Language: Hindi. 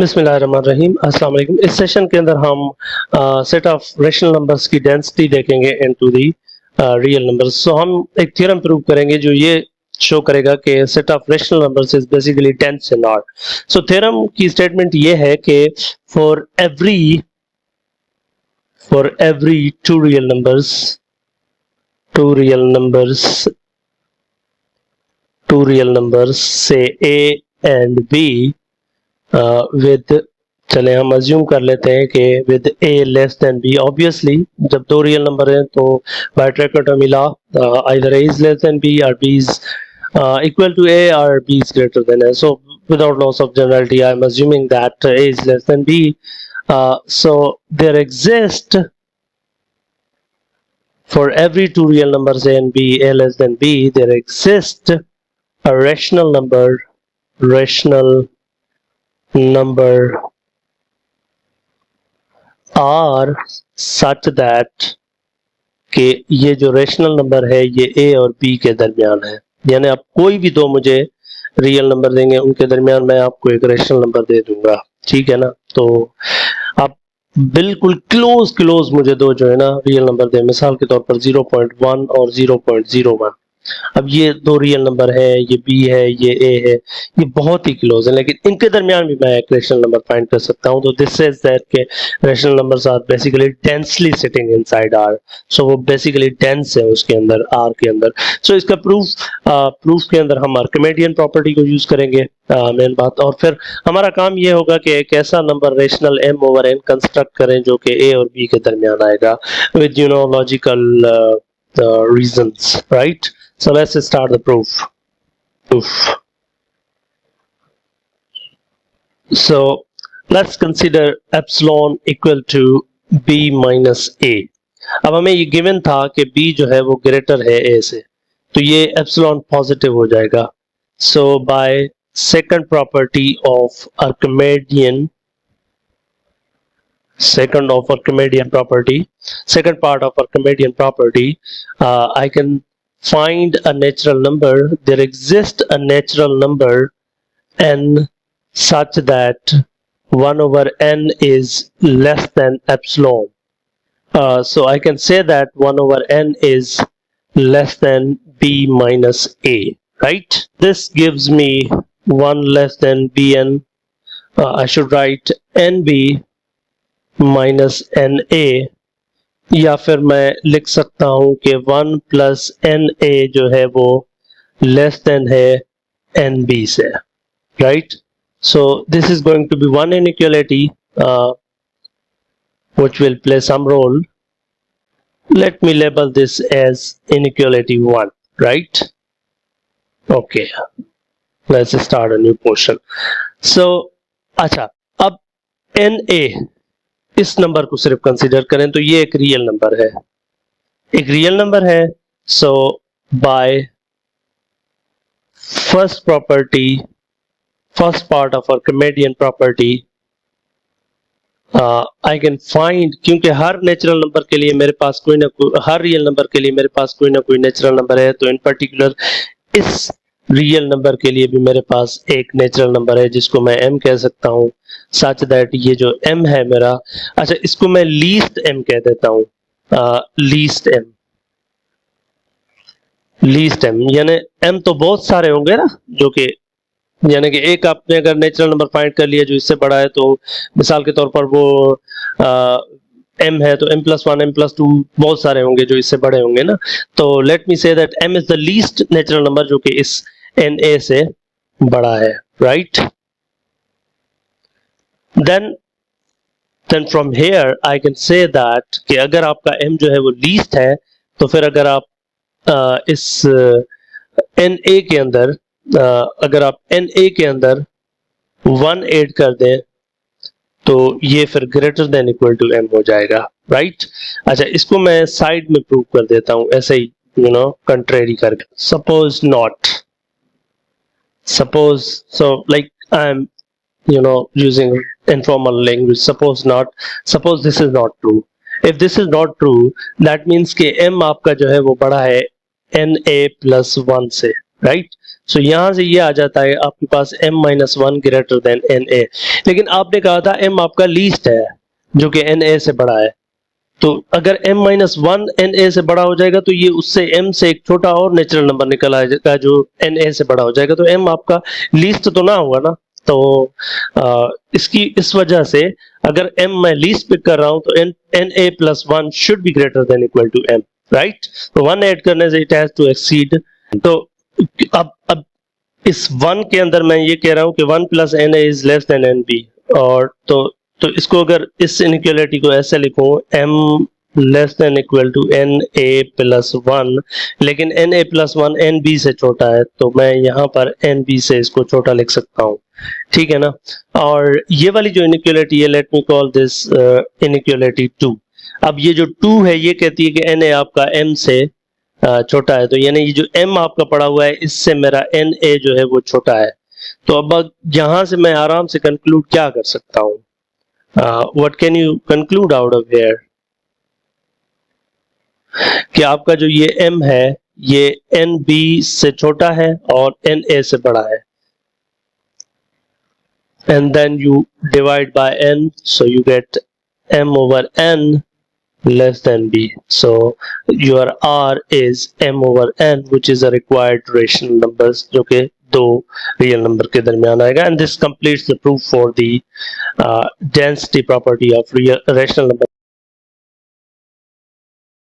बिस्मिल्लाहिर्रहमानिर्रहीम, अस्सलाम वालेकुम। इस सेशन के अंदर हम सेट ऑफ रेशनल नंबर्स की डेंसिटी देखेंगे इनटू दी रियल नंबर्स। सो हम एक थ्योरम प्रूव करेंगे जो ये शो करेगा कि set of rational numbers is basically dense in R. So theorem की स्टेटमेंट ये है कि for every two real numbers से a एंड b विद, चले हम अज्यूम कर लेते हैं कि with a less than b। Obviously जब दो रियल नंबर हैं तो by trichotomy law either a is less than b और b is equal to a or b is greater than a. So without loss of generality I am assuming that a is less than b. So there exist for every two real numbers a and b, a less than b, there exists a rational number R such that कि ये जो रेशनल नंबर है ये a और b के दरमियान है। यानी आप कोई भी दो मुझे रियल नंबर देंगे उनके दरमियान मैं आपको एक रेशनल नंबर दे दूंगा, ठीक है ना। तो आप बिल्कुल क्लोज मुझे दो जो है ना रियल नंबर दे, मिसाल के तौर पर 0.1 और 0.01। अब ये दो रियल नंबर है, ये b है, ये a है, ये बहुत ही क्लोज है, लेकिन इनके दरमियान भी मैं एक रेशनल नंबर फाइंड कर सकता हूं। तो दिस सेज दैट के rational numbers are basically densely sitting inside r। सो वो बेसिकली डेंस है उसके अंदर, r के अंदर। सो इसका प्रूफ के अंदर हम आर्किमिडियन प्रॉपर्टी को यूज करेंगे, मेन बात। और फिर हमारा काम ये होगा कि एक ऐसा number rational m over n construct करें जो कि a और b के दरमियान आएगा with logical reasons, right? So let's start the proof. So let's consider epsilon equal to b minus a. अब हमें ये गिवन था कि b जो है वो ग्रेटर है a से, तो ये epsilon पॉजिटिव हो जाएगा। So by second property of Archimedean property, I can find a natural number. There exists a natural number n such that 1 over n is less than epsilon. So I can say that 1 over n is less than b minus a, right? This gives me 1 less than bn. I should write nb minus na, या फिर मैं लिख सकता हूं कि 1 प्लस एन ए जो है वो लेस देन है एन बी से, right. So this is going to be one inequality which will play some role. Let me label this as inequality 1, right? Okay, let's start a new portion. So अच्छा, अब एन ए इस नंबर को सिर्फ कंसीडर करें तो ये एक रियल नंबर है, so by first part of Archimedean property I can find, क्योंकि हर नेचुरल नंबर के लिए मेरे पास हर रियल नंबर के लिए मेरे पास कोई ना कोई नेचुरल नंबर है, तो इन पर्टिकुलर इस रियल नंबर के लिए भी मेरे पास एक नेचुरल नंबर है जिसको मैं m कह सकता हूं, सच दैट ये जो m है मेरा, अच्छा इसको मैं लीस्ट m कह देता हूं। लीस्ट m यानी m तो बहुत सारे होंगे ना, जो कि यानी कि एक आपने अगर नेचुरल नंबर फाइंड कर लिया जो इससे बड़ा है, तो मिसाल के तौर पर वो m है तो m+1 m+2 बहुत सारे होंगे जो इससे बड़े होंगे ना। तो let me say that m is the least natural number जो कि इस na से बड़ा है, right. then from here I can say that कि अगर आपका m जो है वो लीस्ट है, तो फिर अगर आप इस na के अंदर अगर आप na के अंदर 1 ऐड कर दें तो ये फिर greater than equal to m हो जाएगा, राइट। अच्छा इसको मैं साइड में प्रूव कर देता हूं ऐसे ही कंट्रेरी करके। Suppose so like I'm using informal language, suppose this is not true. If this is not true, that means कि m आपका जो है वो बड़ा है na plus 1 से, राइट। सो यहां से ये आ जाता है आपके पास m-1 ग्रेटर देन na, लेकिन आपने कहा था m आपका लीस्ट है जो कि na से बड़ा है, तो अगर m-1 na से बड़ा हो जाएगा तो ये उससे m से एक छोटा और नेचुरल नंबर निकल आएगा जो na से बड़ा हो जाएगा, तो m आपका लीस्ट तो ना हुआ ना। तो इसकी इस वजह से अगर m मैं लीस्ट पिक कर रहा हूं तो na plus 1 should be greater than equal to m, right. तो 1 ऐड करने से इट हैज टू एक्सीड। तो अब इस 1 के अंदर मैं ये कह रहा हूं कि 1 plus na is less then nb, और तो इसको अगर इस इनइक्वालिटी को ऐसे लिखूं m less than equal to na plus 1, लेकिन na प्लस 1 nb से छोटा है, तो मैं यहाँ पर nb से इसको छोटा लिख सकता हूँ, ठीक है ना। और ये वाली जो इनइक्वालिटी है, let me call this inequality 2। अब ये जो 2 है ये कहती है कि na आपका m से छोटा है, तो यानी ये जो m आपका पड़ा हुआ है इससे मेरा na जो है वो छोटा है। तो अब यहां से मैं आराम से कंक्लूड क्या कर सकता हूं, what can you conclude out of here, कि आपका जो ये m है ये nb से छोटा है और na से बड़ा है, and then you divide by n, so you get m over n less than b. So your r is m over n, which is a required rational numbers जो कि दो real number के दरमियान आएगा, and this completes the proof for the density property of real rational number.